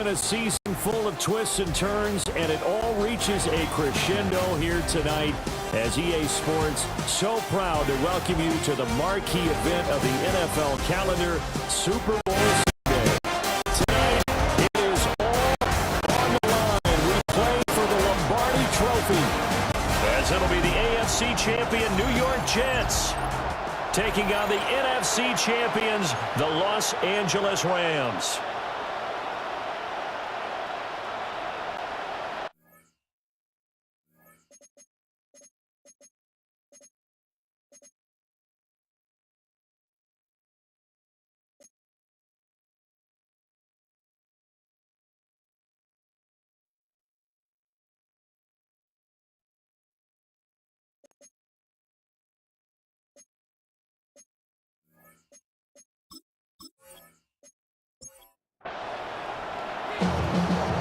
been a season full of twists and turns, and it all reaches a crescendo here tonight as EA Sports so proud to welcome you to the marquee event of the NFL calendar, Super Bowl Sunday. Tonight, it is all on the line. We play for the Lombardi Trophy, as it'll be the AFC champion New York Jets taking on the NFC champions, the Los Angeles Rams.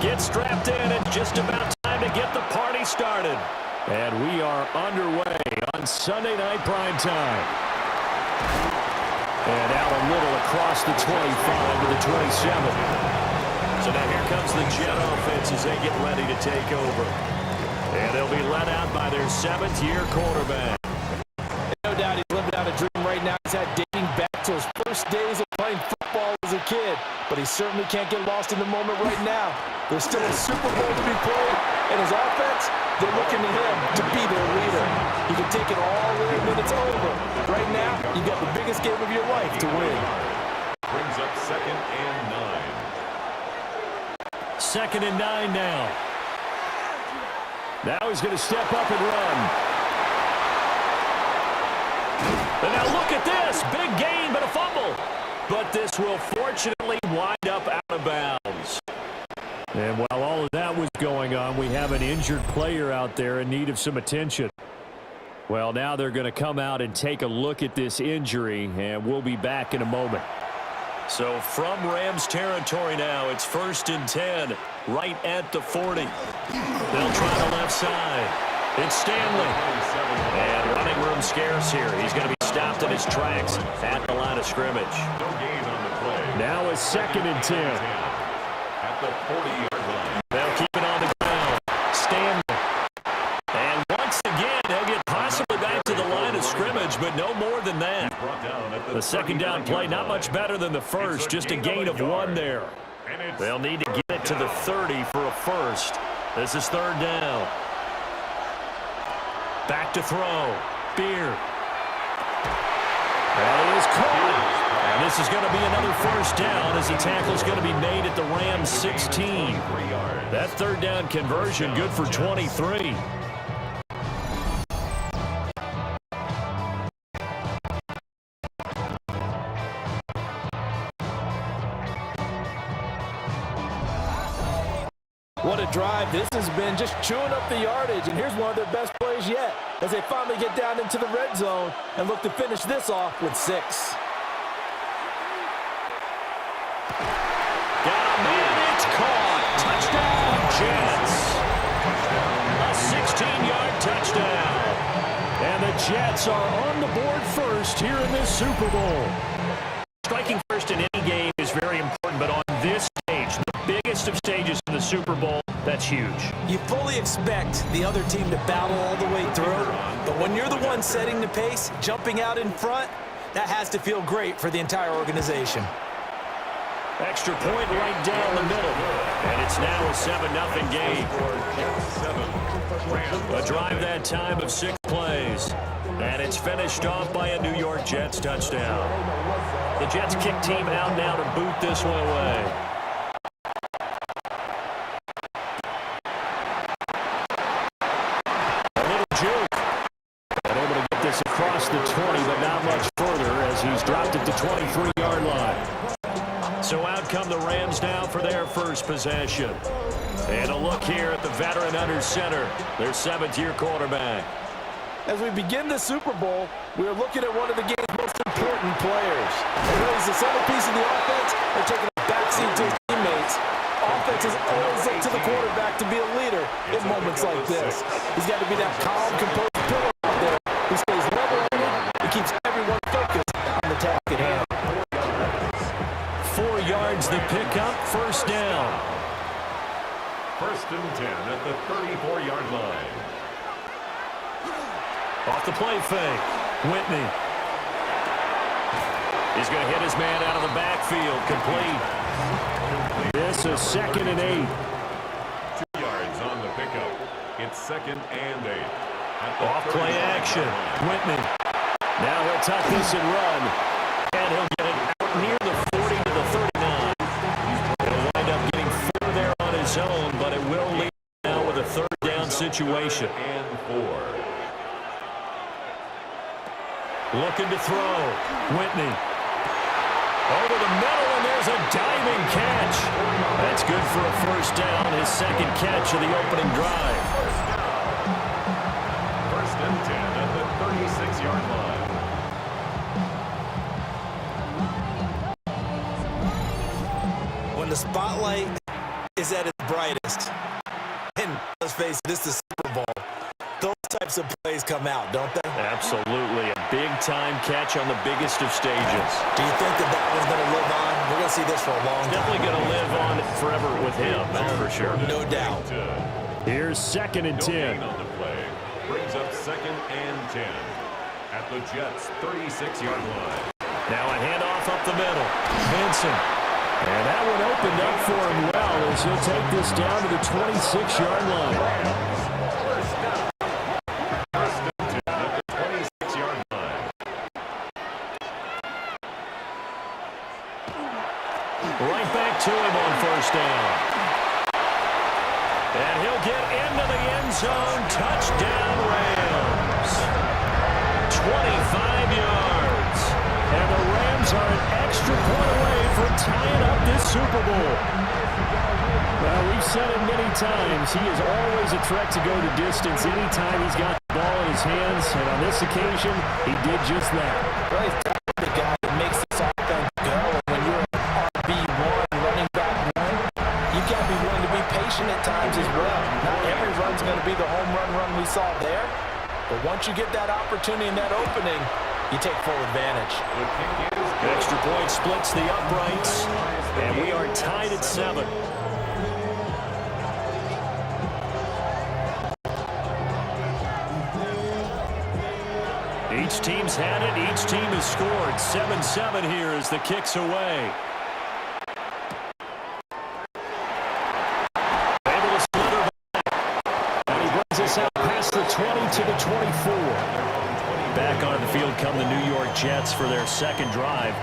Get strapped in, and just about time to get the party started. And we are underway on Sunday night prime time. And out a little across the 25 to the 27. So now here comes the Jet offense as they get ready to take over. And they'll be led out by their seventh-year quarterback. No doubt he's living out a dream right now. He's had dating back to his first days of playing football as a kid. But he certainly can't get lost in the moment right now. There's still a Super Bowl to be played, and his offense, they're looking to him to be their leader. He can take it all in, and it's over. Right now, you got the biggest game of your life to win. Brings up 2nd and 9. 2nd and 9 now. Now he's going to step up and run. And now look at this. Big gain, but a fumble. But this will fortunately wind up out of bounds. And while all of that was going on, we have an injured player out there in need of some attention. Well, now they're going to come out and take a look at this injury, and we'll be back in a moment. So from Rams territory now, it's 1st and 10, right at the 40. They'll try the left side. It's Stanley. And running room scarce here. He's going to be stopped in his tracks at the line of scrimmage. No gain on the play. Now it's 2nd and 10. At the 40-yard line. They'll keep it on the ground. Stanley. And once again, they'll get possibly back to the line of scrimmage, but no more than that. The second down play, not much better than the first, just a gain of 1 there. They'll need to get it to the 30 for a first. This is 3rd down. Back to throw. Beard. That is caught. And this is going to be another first down as the tackle is going to be made at the Rams 16. That 3rd down conversion good for 23. What a drive this has been, just chewing up the yardage. And here's one of their best plays yet as they finally get down into the red zone and look to finish this off with 6. Got a man, it's caught. Touchdown, Jets. A 16-yard touchdown. And the Jets are on the board first here in this Super Bowl. Striking first in any game is very important, but on this stage, the biggest of stages in the Super Bowl, that's huge. You fully expect the other team to battle all the way through, but when you're the one setting the pace, jumping out in front, that has to feel great for the entire organization. Extra point right down the middle. And it's now a 7-0 game. A drive that time of 6 plays. And it's finished off by a New York Jets touchdown. The Jets kick team out now to boot this one away. A little juke. And able to get this across the 20, but not much further as he's dropped it to 23-yard line. So out come the Rams now for their first possession. And a look here at the veteran under center, their 7th-year quarterback. As we begin the Super Bowl, we're looking at one of the game's most important players. Although he's the centerpiece of the offense, they're taking a backseat to his teammates. Offenses always look to the quarterback to be a leader in moments like this. He's got to be that calm, composed pillar out there who stays level-headed and keeps everyone focused on the task at hand. 4 yards the pickup, first down. First and 10 at the 34-yard line. Off the play fake. Whitney. He's going to hit his man out of the backfield. Complete. This is 2nd and 8. 2 yards on the pickup. It's 2nd and 8. Off play action. Whitney. Now he'll tuck this and run. And he'll get it out near the 40 to the 39. He'll wind up getting 4 there on his own, but it will leave now with a 3rd down situation. And 4. Looking to throw. Whitney. Over the middle, and there's a diving catch. That's good for a 1st down, his 2nd catch of the opening drive. First and 10 at the 36-yard line. When the spotlight is at its brightest, and let's face it, this is the Super Bowl, those types of plays come out, don't they? Absolutely. A big-time catch on the biggest of stages. Do you think that one's going to live on? We're going to see this for a long time. Definitely going to live on forever with him, that's for sure. No doubt. Here's 2nd and 10. On the play. Brings up 2nd and 10 at the Jets' 36-yard line. Now a handoff up the middle. Vincent. And that one opened up for him well as he'll take this down to the 26-yard line. First and 10 at the 26-yard line. Right back to him on 1st down. And he'll get into the end zone. Touchdown, Rams. 25 yards. And the Rams are an extra point away from tying up this Super Bowl. Well, we've said it many times. He is always a threat to go the distance anytime he's got the ball in his hands. And on this occasion, he did just that. Well, he's the guy that makes this offense go. When you're an RB1, running back one, you've got to be willing to be patient at times as well. Not every run's going to be the home run we saw there. But once you get that opportunity and that opening, you take full advantage. Extra point splits the uprights, and we are tied at 7. Each team's had it. Each team has scored. 7-7 here as the kick's away. Able to slither back. And he brings us out past the 20 to the 24. Back onto the field come the New York Jets for their 2nd drive.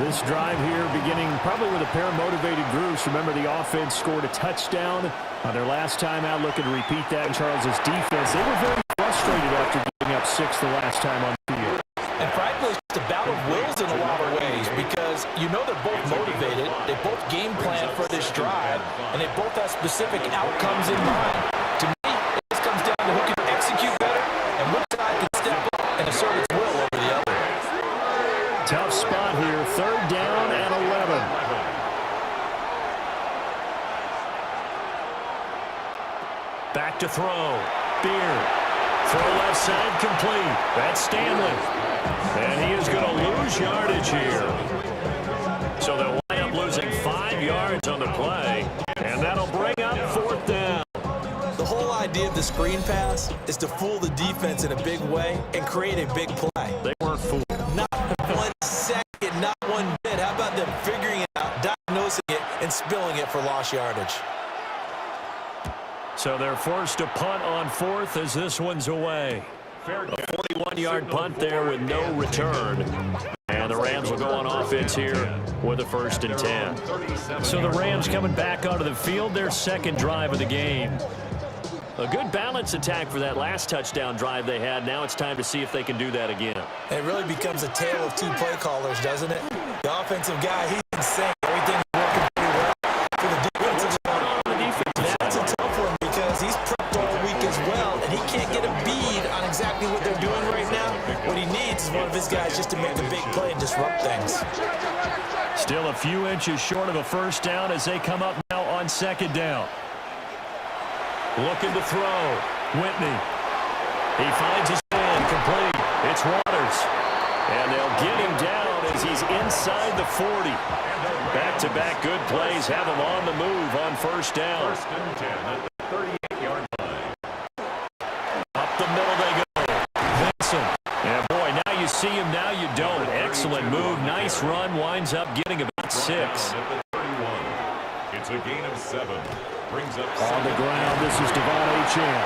This drive here beginning probably with a pair of motivated groups. Remember, the offense scored a touchdown on their last time out. Looking to repeat that in Charles's defense. They were very frustrated after giving up 6 the last time on the field. And frankly, it's just a battle of wills in a lot of ways because you know they're both motivated. They both game plan for this drive, and they both have specific outcomes in mind. To me, it just comes down to who can execute better and which side can step up and assert its will over the other. Tough spot here. 3rd down and 11. Back to throw. Beard. Throw left side complete. That's Stanley. And he is going to lose yardage here. So they'll wind up losing 5 yards on the play. And that'll bring up 4th down. The whole idea of the screen pass is to fool the defense in a big way and create a big play. They weren't fooled. Not 1 second, not 1 bit. How about them figuring it out, diagnosing it, and spilling it for lost yardage? So they're forced to punt on 4th as this one's away. A 41-yard punt there with no return. And the Rams will go on offense here with a 1st and 10. So the Rams coming back onto the field, their 2nd drive of the game. A good balance attack for that last touchdown drive they had. Now it's time to see if they can do that again. It really becomes a tale of 2 play callers, doesn't it? The offensive guy, he's insane. Everything's working pretty well. For the defensive side, that's a tough one because he's prepped all week as well, and he can't get a bead on exactly what they're doing right now. What he needs is one of his guys just to make a big play and disrupt things. Still a few inches short of a 1st down as they come up now on 2nd down. Looking to throw. Whitney. He finds his man complete. It's Waters. And they'll get him down down as he's inside the 40. Back-to-back good plays have him on the move on first down. First and 10 at the 38-yard line. Up the middle they go. Benson. Yeah, boy, now you see him, now you don't. Excellent move. Nice run. Winds up getting about 6. At the 31. It's a gain of 7. Brings up on the ground, this is Devon Achane.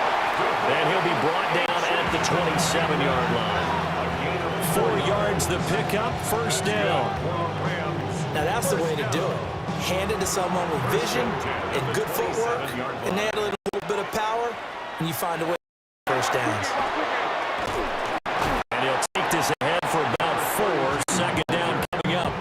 And he'll be brought down at the 27-yard line. 4 yards the pickup, first down. Now that's the way to do it. Hand it to someone with vision and good footwork, and add a little bit of power, and you find a way to first downs. And he'll take this ahead for about 4. Second down coming up.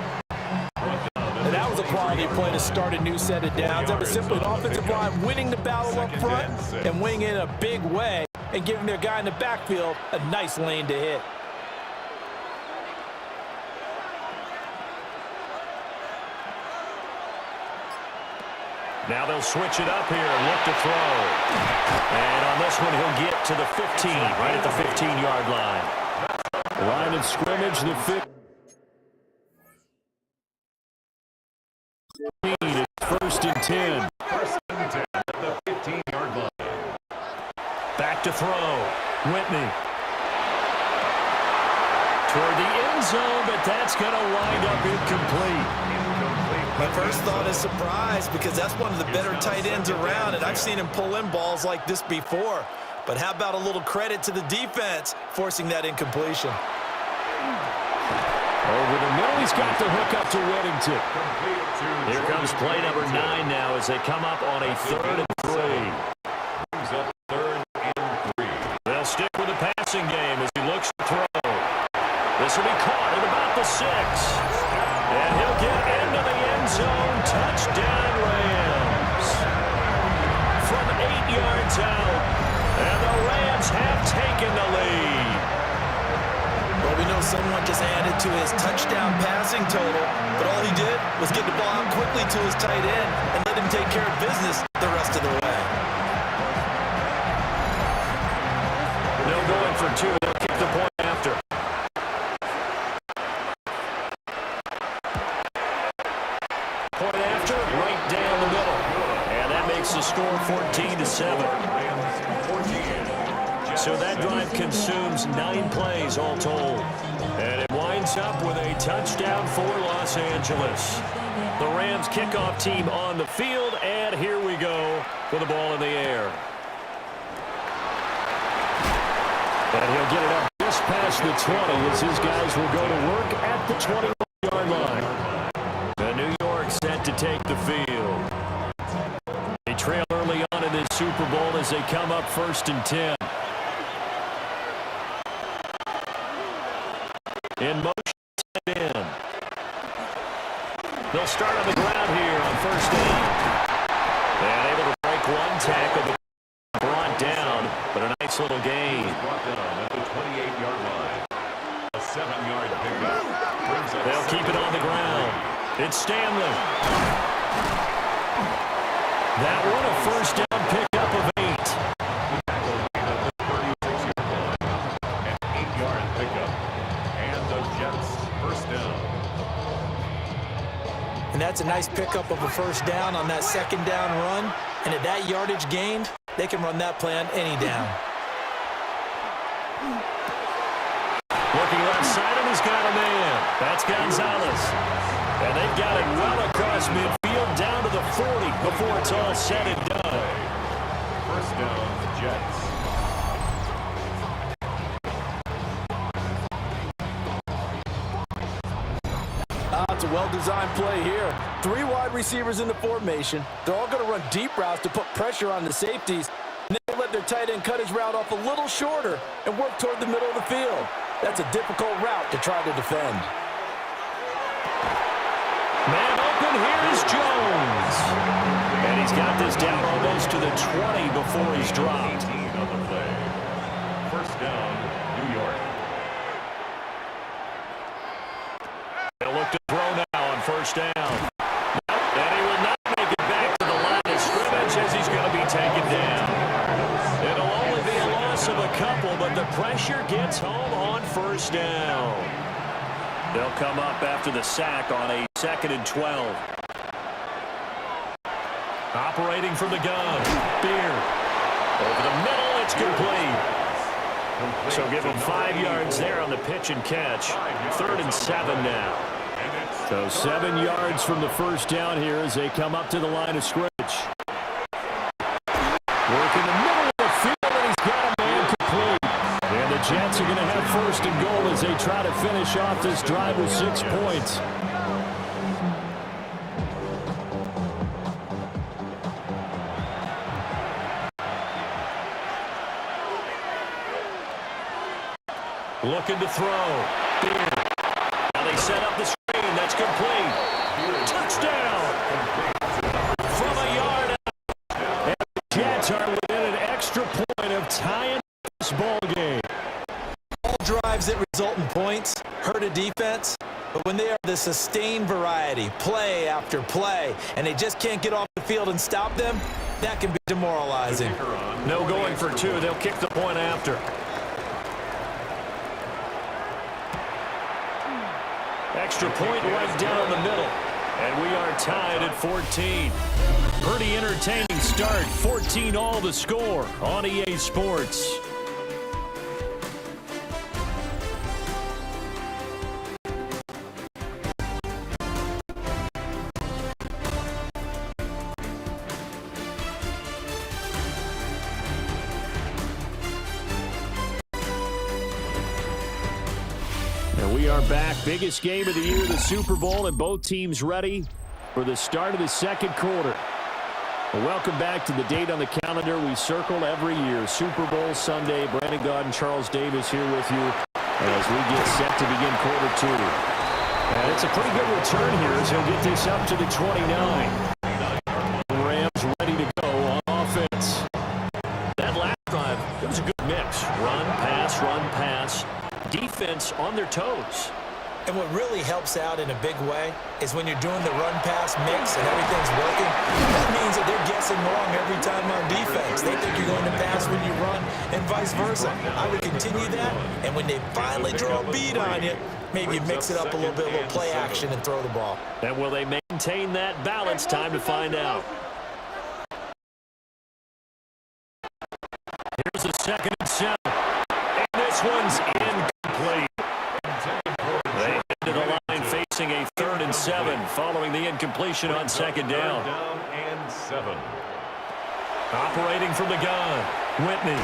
And that was a quality play to start a new set of downs. That was simply an offensive line winning the battle up front and winning in a big way and giving their guy in the backfield a nice lane to hit. Now they'll switch it up here and look to throw. And on this one, he'll get to the 15, right at the 15-yard line. Line of scrimmage, the 15. It's first and 10. First and 10 at the 15-yard line. Back to throw. Whitney. Toward the end zone, but that's going to wind up incomplete. My first thought is surprise because that's one of the better tight ends around, and I've seen him pull in balls like this before. But how about a little credit to the defense forcing that incompletion? Over the middle, he's got the hook up to Whittington. Here comes play number 9 now as they come up on a 3rd and 3. Brings up 3rd and 3. They'll stick with the passing game as he looks to throw. This will be caught at about the 6. And he'll get into the end zone. Touchdown, Rams. From 8 yards out. And the Rams have taken the lead. Well, we know someone just added to his touchdown passing total, but all he did was get the ball out quickly to his tight end and let him take care of business the rest of the way. No going for 2. They'll kick the point after. Point after, right down the middle. And that makes the score 14-7. So that drive consumes 9 plays all told. And it winds up with a touchdown for Los Angeles. The Rams kickoff team on the field, and here we go with the ball in the air. And he'll get it up just past the 20 as his guys will go to work at the 21-yard line. The New York set to take the field. They trail early on in this Super Bowl as they come up 1st and 10. In motion, in. They'll start on the ground here on 1st down. And able to break one tackle, but brought down, but a nice little gain. Brought down at the 28-yard line. A 7-yard pickup. They'll keep it on the ground. It's Stanley. That one a first down pickup of 8. An 8-yard pickup. And the Jets first down. And that's a nice pickup of a first down on that second down run. And at that yardage gained, they can run that play on any down. Looking left side, and he's got a man. That's Gonzalez. And they've got it well across midfield down to the 40 before it's all said and done. First down, Jets. It's a well-designed play here. 3 wide receivers in the formation. They're all going to run deep routes to put pressure on the safeties. And then they let their tight end cut his route off a little shorter and work toward the middle of the field. That's a difficult route to try to defend. Man open, here's Jones. And he's got this down almost to the 20 before he's dropped. 18 on the play. First down, New York. They'll look to throw now on first down. And he will not make it back to the line of scrimmage as he's going to be taken down. It'll only be a loss of a couple, but the pressure gets home on first down. They'll come up after the sack on a 2nd and 12. Operating from the gun. Beard. Over the middle, it's complete. So give him 5 yards there on the pitch and catch. 3rd and 7 now. So 7 yards from the first down here as they come up to the line of scrimmage. Work in the middle of the field, and he's got a man complete. And the Jets are going to have 1st and goal as they try to finish off this drive with 6 points. Looking to throw. Beard. Now they set up the screen. That's complete. Touchdown. From a yard out. And the Jets are within an extra point of tying this ball game. All drives that result in points hurt a defense, but when they are the sustained variety, play after play, and they just can't get off the field and stop them, that can be demoralizing. No going for 2. They'll kick the point after. Extra point right down the middle. And we are tied at 14. Pretty entertaining start. 14-all the score on EA Sports. We are back. Biggest game of the year, the Super Bowl, and both teams ready for the start of the 2nd quarter. Well, welcome back to the date on the calendar we circle every year. Super Bowl Sunday. Brandon Gaudin, Charles Davis here with you as we get set to begin quarter 2. And it's a pretty good return here as he'll get this up to the 29. Rams ready to go on offense. That last drive, it was a good mix. Run, pass. Defense on their toes. And what really helps out in a big way is when you're doing the run-pass mix and everything's working, that means that they're guessing wrong every time on defense. They think you're going to pass when you run and vice versa. I would continue that, and when they finally draw a bead on you, maybe mix it up a little bit, a little play action, and throw the ball. And will they maintain that balance? Time to find out. Here's the 2nd and 7. And this one's incomplete. They head to the line facing a 3rd and 7 following the incompletion on 2nd down. Down and 7. Operating from the gun. Whitney.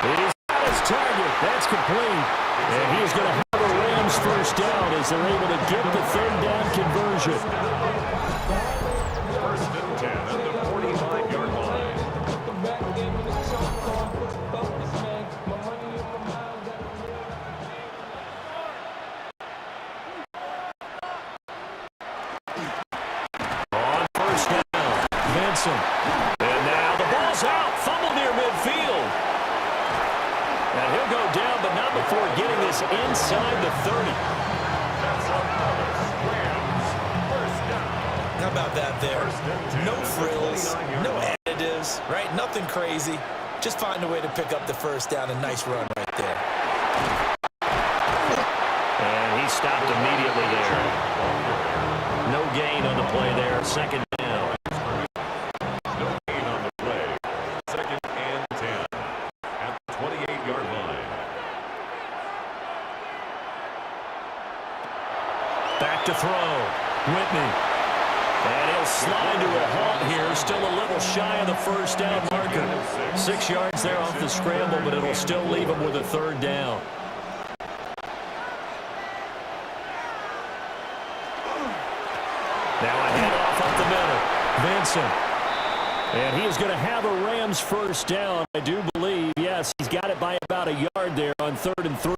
He's got his target. That's complete. And he is going to have a Rams 1st down as they're able to get the 3rd down conversion. 1st and 10 at the 45-yard line. And now the ball's out. Fumble near midfield. And he'll go down, but not before getting this inside the 30. How about that there? No frills, no additives, right? Nothing crazy. Just find a way to pick up the 1st down. A nice run right there. And he stopped immediately there. No gain on the play there. 2nd down. Back to throw. Whitney. And he'll slide to a halt here. Still a little shy of the 1st down marker. 6 yards there off the scramble, but it'll still leave him with a 3rd down. Now a handoff up the middle. Vincent. And he is going to have a Rams 1st down, I do believe. Yes, he's got it by about a yard there on 3rd and 3.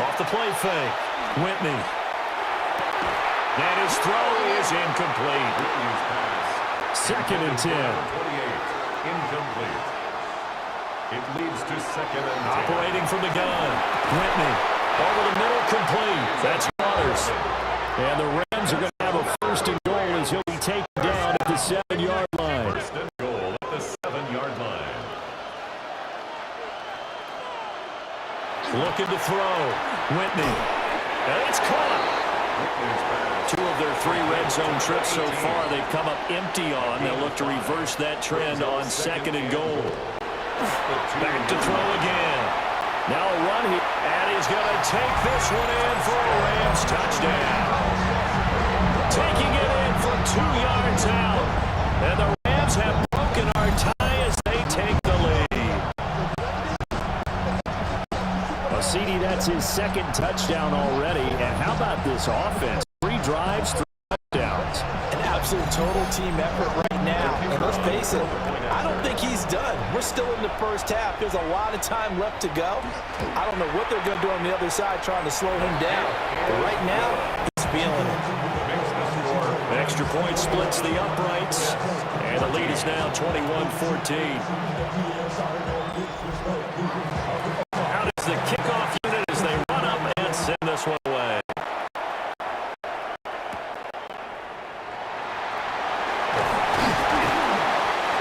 Off the play fake. Whitney. And his throw is incomplete. 2nd and 10. 28. Incomplete. It leads to 2nd and 10. Operating from the gun. Whitney. Over the middle, complete. That's Waters. And the Rams are going to have a 1st and goal looking to throw. Whitney. And it's caught. Two of their 3 red zone trips so far, they've come up empty on. They'll look to reverse that trend on 2nd and goal. Back to throw again. Now a run here. And he's going to take this one in for a Rams touchdown. Taking it in from 2 yards out. And the Rams have broken our tie as they take the lead. Well, CD, that's his 2nd touchdown already. And how about this offense? 3 drives, 3 touchdowns. An absolute total team effort right now. And let's face it, I don't think he's done. We're still in the first half. There's a lot of time left to go. I don't know what they're going to do on the other side trying to slow him down. But right now, he's feeling it. Extra point splits the uprights. And the lead is now 21-14. How does the kickoff unit as they run up and send this one away?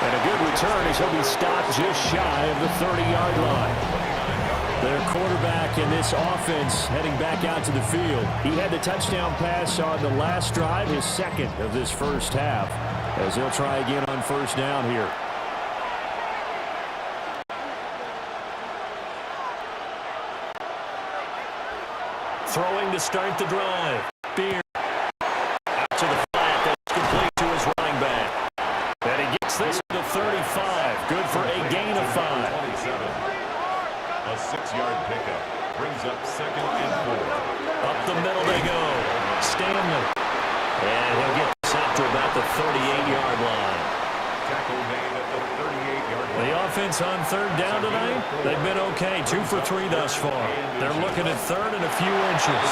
And a good return as he'll be stopped just shy of the 30-yard line. Their quarterback in this offense heading back out to the field. He had the touchdown pass on the last drive, his 2nd of this first half, as he'll try again on 1st down here. Throwing to start the drive. Beard. Out to the flat. That's complete to his running back. And he gets this to the 35. Good for a gain of 5. A 6-yard pickup brings up 2nd and 4. Up the middle they go. Stanley. And he'll get this out to about the 38-yard line. Tackle made at the 38-yard line. The offense on 3rd down tonight, they've been okay. 2 for 3 thus far. They're looking at 3rd and a few inches.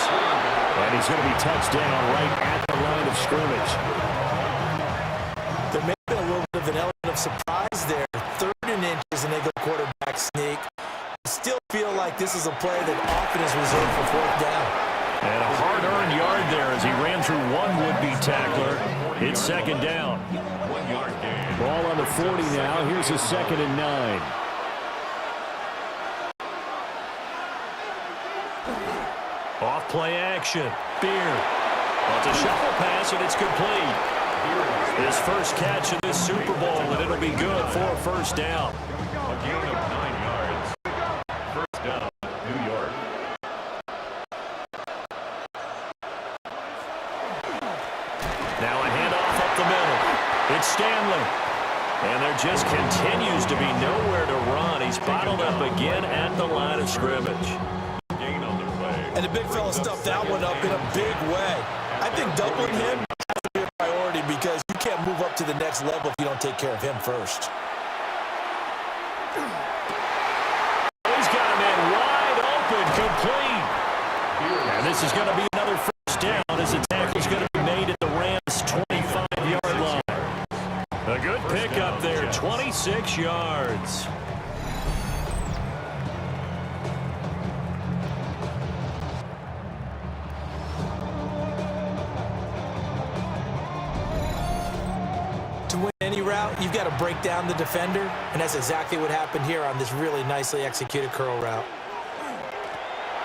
And he's going to be touched down right at the line of scrimmage. There may have been a little bit of an element of surprise there. 3rd and inches, and they go quarterback sneak. Still feel like this is a play that often is reserved for 4th down. And a hard-earned yard there as he ran through one would-be tackler. It's 2nd down. 1-yard gain. Ball on the 40 now. Here's a 2nd and 9. Off play action. Beard. It's a shuffle pass, and it's complete. His first catch of this Super Bowl, and it'll be good for a 1st down. A gain of 9 yards. 1st down, New York. Now a handoff up the middle. It's Stanley. And there just continues to be nowhere to run. He's bottled up again at the line of scrimmage. Gain on their way. And the big fella stuffed that one up in a big way. I think doubling him has to be a priority because you can't move up to the next level if you don't take care of him first. He's got a man wide open, complete. And this is going to be another 1st down as the tackle's going to be made at the Rams' 25-yard line. A good pickup there, 26 yards. To win any route, you've got to break down the defender, and that's exactly what happened here on this really nicely executed curl route.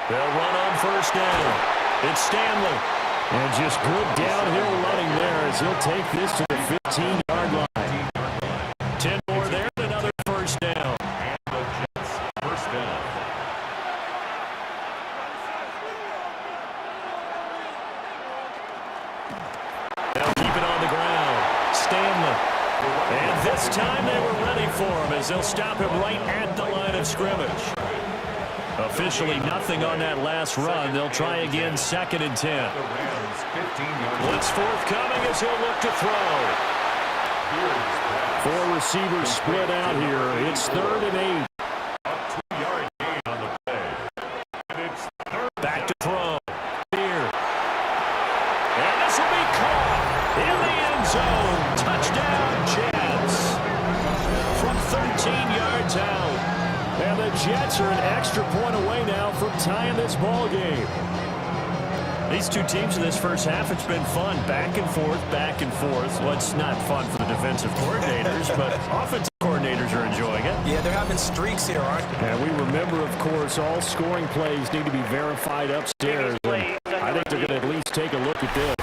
They'll run on 1st down. It's Stanley. And just good downhill running there as he'll take this to the 15-yard line. 10 more there and another 1st down. And the Jets, 1st down. They'll keep it on the ground. Stanley. And this time they were ready for him as they'll stop him right at the line of scrimmage. Officially nothing on that last run. They'll try again 2nd and 10. The Rams, 15-yard. Blitz forthcoming as he'll look to throw. 4 receivers split out here. It's 3rd and 8. A 2-yard gain on the play. And it's 3rd. Back to throw. Beard. And this will be caught in the end zone. Touchdown, Jets. From 13 yards out. And the Jets are an extra point away now from tying this ball game. These two teams in this first half, it's been fun. Back and forth, back and forth. Well, it's not fun for the defensive coordinators, but offensive coordinators are enjoying it. Yeah, they're having streaks here, aren't they? And we remember, of course, all scoring plays need to be verified upstairs. And I think they're going to at least take a look at this.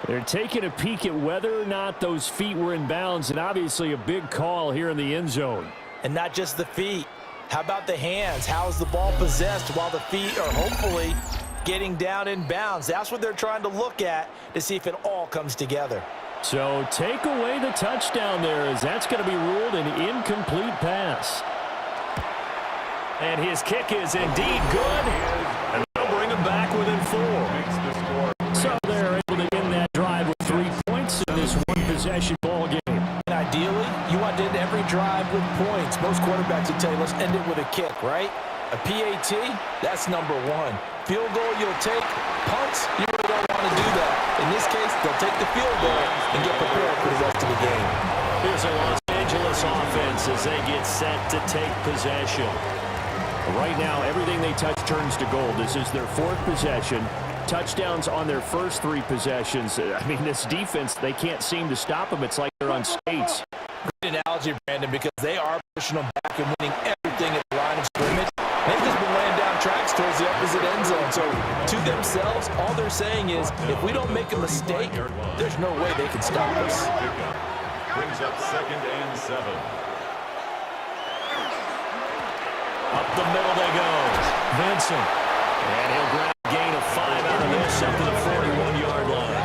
They're taking a peek at whether or not those feet were in bounds, and obviously a big call here in the end zone. And not just the feet. How about the hands? How is the ball possessed while the feet are hopefully getting down in bounds? That's what they're trying to look at to see if it all comes together. So take away the touchdown there, as that's going to be ruled an incomplete pass. And his kick is indeed good, and they'll bring him back within 4. So they're able to end that drive with 3 points in this one-possession ball game. And ideally, you want to end every drive with points. Most quarterbacks would tell you, let's end it with a kick, right? A PAT, that's number 1. Field goal, you'll take. Punts, you really don't want to do that. In this case, they'll take the field goal and get prepared for the rest of the game. Here's a Los Angeles offense as they get set to take possession. Right now, everything they touch turns to gold. This is their 4th possession. Touchdowns on their first 3 possessions. I mean, this defense, they can't seem to stop them. It's like they're on skates. Great analogy, Brandon, because they are pushing them back and winning everything at the line of scrimmage. They've just been laying down tracks towards the opposite end zone. So to themselves, all they're saying is, if we don't make a mistake, there's no way they can stop us. Brings up 2nd and 7. Up the middle they go. Vincent. And he'll grab a gain of 5 out of this up to the 41-yard line.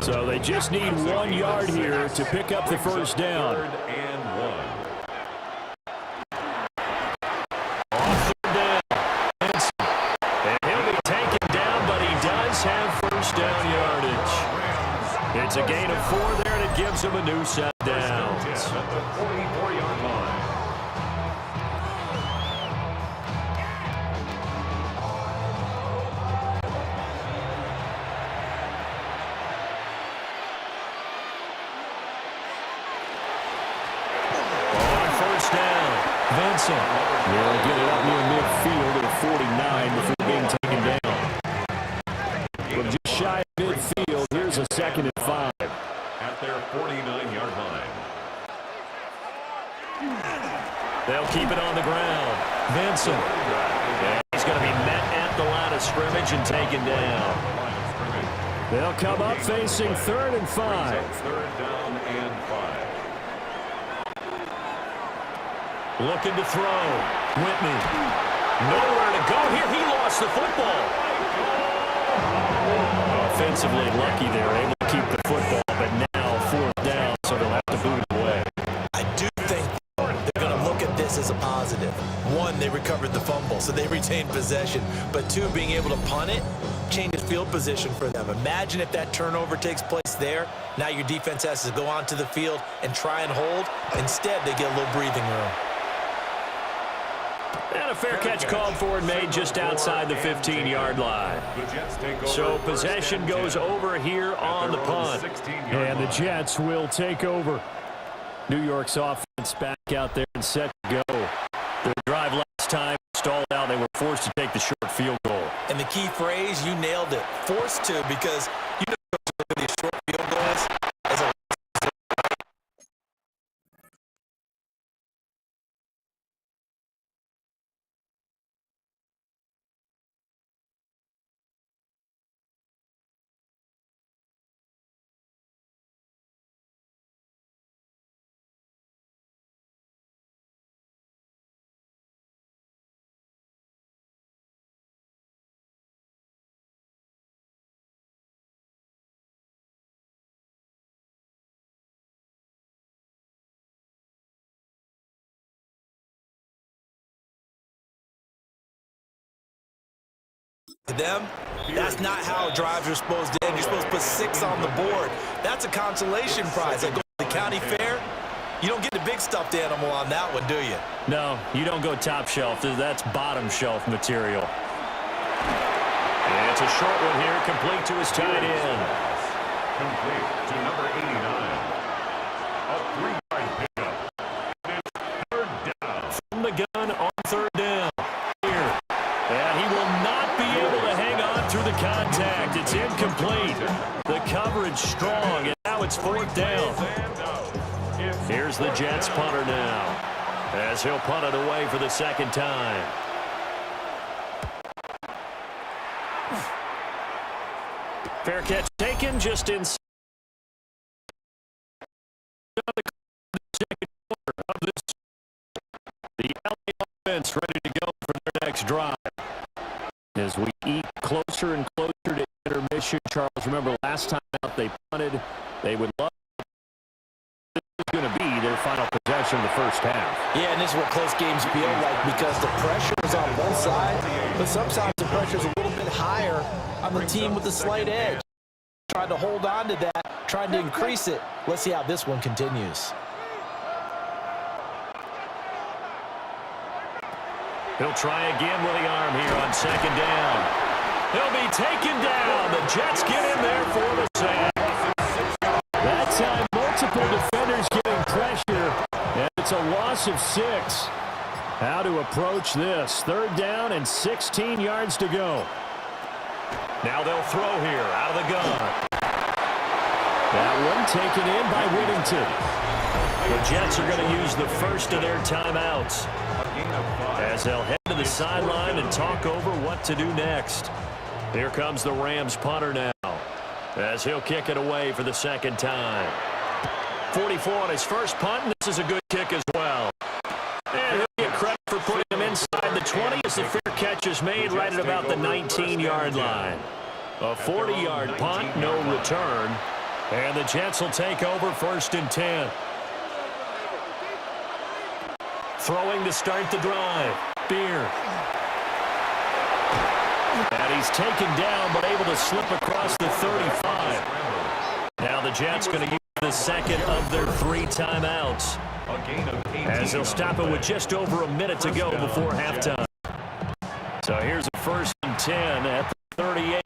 So they just need 1 yard here to pick up the first down. 3rd and 1. Off third down. Vincent. And he'll be taken down, but he does have first down yardage. It's a gain of 4 there, and it gives him a new set of downs. At the 44-yard line. Vincent. They'll get it up near midfield at 49 before being taken down. From just shy of midfield, here's a 2nd and 5. At their 49-yard line. They'll keep it on the ground. Vincent. And he's going to be met at the line of scrimmage and taken down. They'll come up facing 3rd and 5. 3rd down and 5. Looking to throw. Whitney. Nowhere to go here. He lost the football. Offensively lucky they're able to keep the football, but now 4th down, so they'll have to boot it away. I do think they're going to look at this as a positive. 1, they recovered the fumble, so they retained possession. But 2, being able to punt it changes field position for them. Imagine if that turnover takes place there. Now your defense has to go onto the field and try and hold. Instead, they get a little breathing room. And a fair catch called for and made just outside the 15-yard line. So possession goes over here on the punt. And the Jets will take over. New York's offense back out there and set to go. Their drive last time stalled out. They were forced to take the short field goal. And the key phrase, you nailed it. Forced to, because you know these short field goals as a to them, that's not how drives are supposed to end. You're supposed to put 6 on the board. That's a consolation prize. That goes to the county fair. You don't get the big stuffed animal on that one, do you? No, you don't go top shelf. That's bottom shelf material. And it's a short one here, complete to his tight end. Complete to number 89. A 3-yard pickup. It's 3rd down. From the gun on 3rd down. Here. And he will not be able to hang on through the contact. It's incomplete. The coverage strong. And now now it's 4th down. Here's the Jets punter now, as he'll punt it away for the second time. Fair catch taken just inside the second quarter of this. The LA offense ready to go for their next drive. As we eat closer and closer to intermission, Charles, remember last time out they punted. They would love this is going to be their final possession of the first half. Yeah, and this is what close games feel like because the pressure is on both sides, but sometimes the pressure is a little bit higher on the team with the slight edge. Trying to hold on to that, trying to increase it. Let's see how this one continues. He'll try again with the arm here on second down. He'll be taken down. The Jets get in there for the sack. That time, multiple defenders getting pressure, and it's a loss of 6. How to approach this? 3rd down and 16 yards to go. Now they'll throw here out of the gun. That one taken in by Whittington. The Jets are going to use the first of their timeouts as they'll head to the sideline and talk over what to do next. Here comes the Rams punter now as he'll kick it away for the second time. 44 on his first punt, and this is a good kick as well. And he'll get credit for putting him inside the 20 as the fair catch is made right at about the 19-yard line. A 40-yard punt, no return. And the Jets will take over 1st and 10. Throwing to start the drive. Beer. And he's taken down but able to slip across the 35. Now the Jets going to use the second of their 3 timeouts, as they'll stop it with just over a minute to go before halftime. So here's a 1st and 10 at the 38.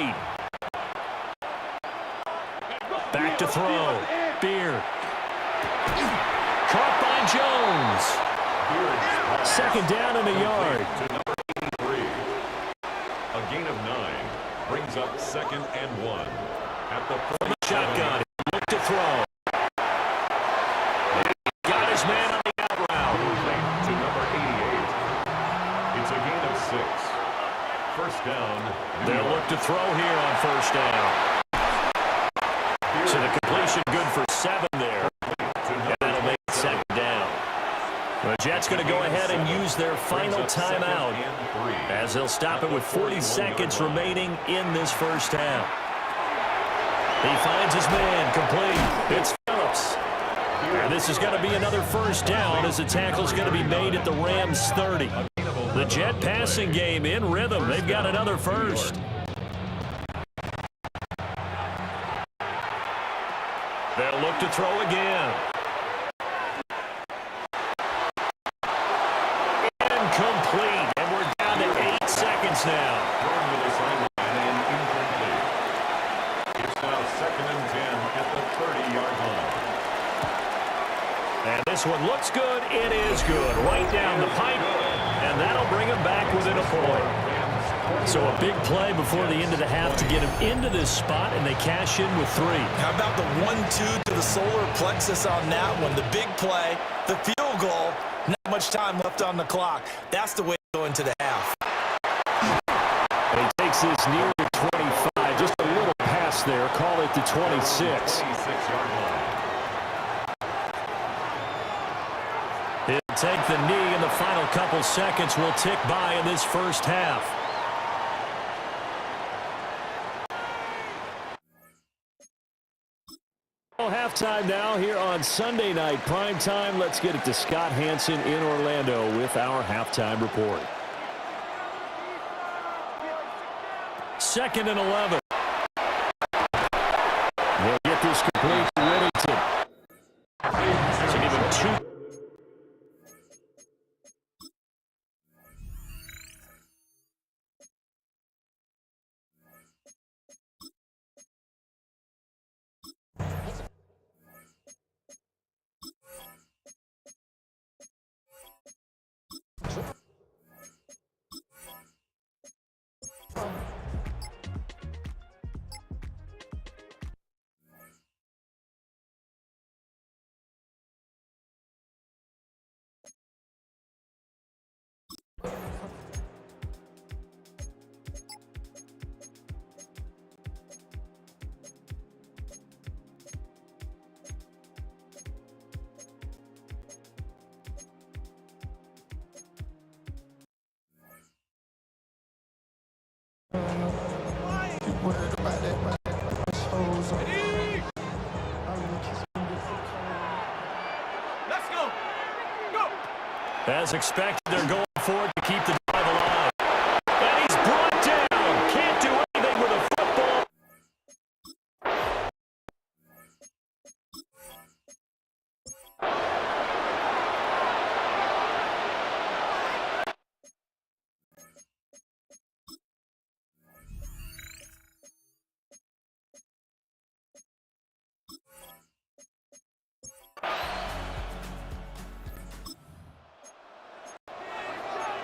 Back to throw. Beer. Caught by Jones. 2nd down and a yard. A gain of 9 brings up 2nd and 1. At the shotgun. Look to throw. Got his man on the out route. To number 88. It's a gain of 6. 1st down. They'll look to throw here on 1st down. So the completion good for 7 there. And that'll make it 2nd down. The Jets going to go ahead and use their final timeout as they'll stop it with 40 seconds remaining in this first half. He finds his man complete. It's Phillips. And this is going to be another 1st down as the tackle's going to be made at the Rams 30. The Jet passing game in rhythm. They've got another 1st. They'll look to throw again. Incomplete, and we're down to 8 seconds now. And incomplete. It's now 2nd and 10 at the 30-yard line. And this one looks good. It is good. Right down the pipe, and that'll bring him back within a point. So a big play before the end of the half to get him into this spot, and they cash in with 3. How about the 1-2 to the solar plexus on that one? The big play, the field goal, not much time left on the clock. That's the way to go into the half. And he takes this near the 25, just a little pass there. Call it the 26. He'll take the knee, and the final couple seconds will tick by in this first half. Halftime now here on Sunday Night Primetime. Let's get it to Scott Hansen in Orlando with our halftime report. 2nd and 11. They'll get this complete to Whittington. So give him 2. Let's go. Go. As expected, they're going for it to keep the drive alive. And he's brought down. Can't do anything with a football.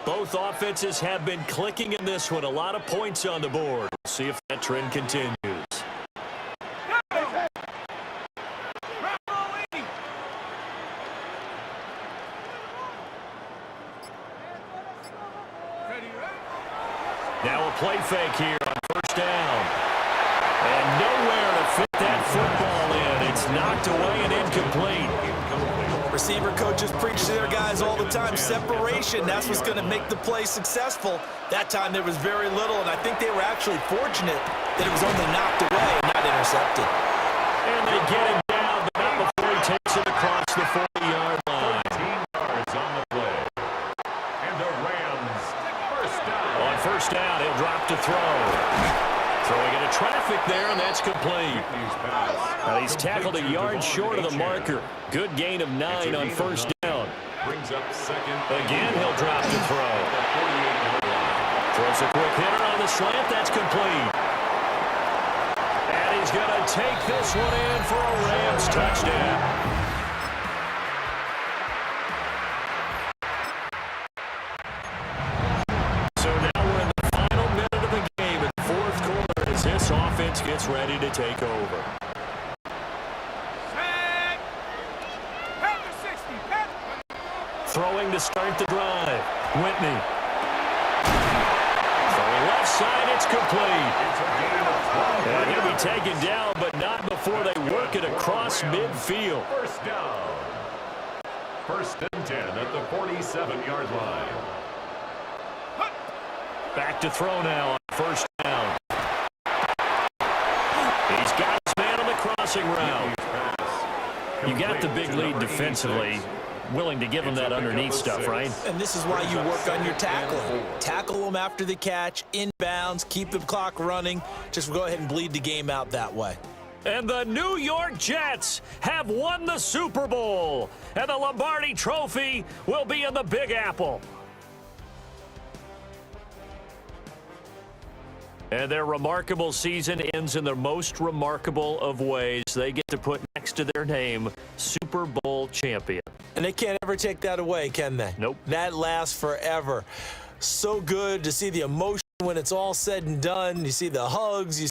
Both offenses have been clicking in this one. A lot of points on the board. We'll see if that trend continues. Now a play fake here on first down. And nowhere to fit that football in. It's knocked away and incomplete. Receiver coaches preach to their guys all the time. Separation, that's what's going to make the play successful. That time there was very little, and I think they were actually fortunate that it was only knocked away and not intercepted. And they get him down, but not before he takes it across the 40-yard line. 13 yards on the play. And the Rams, first down. On first down, he'll drop to throw. Throwing into traffic there, and that's complete. He's tackled a yard short of the marker. Good gain of 9 on first down. Brings up second. Again, he'll drop to throw. Throws a quick hitter on the slant. That's complete. And he's going to take this one in for a Rams touchdown. This offense gets ready to take over. Throwing to start the drive. Whitney. Throwing left side, it's complete. And he'll be taken down, but not before they work it across midfield. First down. First and 10 at the 47-yard line. Back to throw now on first down. He's got his man on the crossing route. You got the big lead defensively. Willing to give him that underneath stuff, right? And this is why you work on your tackling. Tackle them after the catch, inbounds, keep the clock running. Just go ahead and bleed the game out that way. And the New York Jets have won the Super Bowl. And the Lombardi Trophy will be in the Big Apple. And their remarkable season ends in the most remarkable of ways. They get to put next to their name, Super Bowl champion. And they can't ever take that away, can they? Nope. That lasts forever. So good to see the emotion when it's all said and done. You see the hugs, you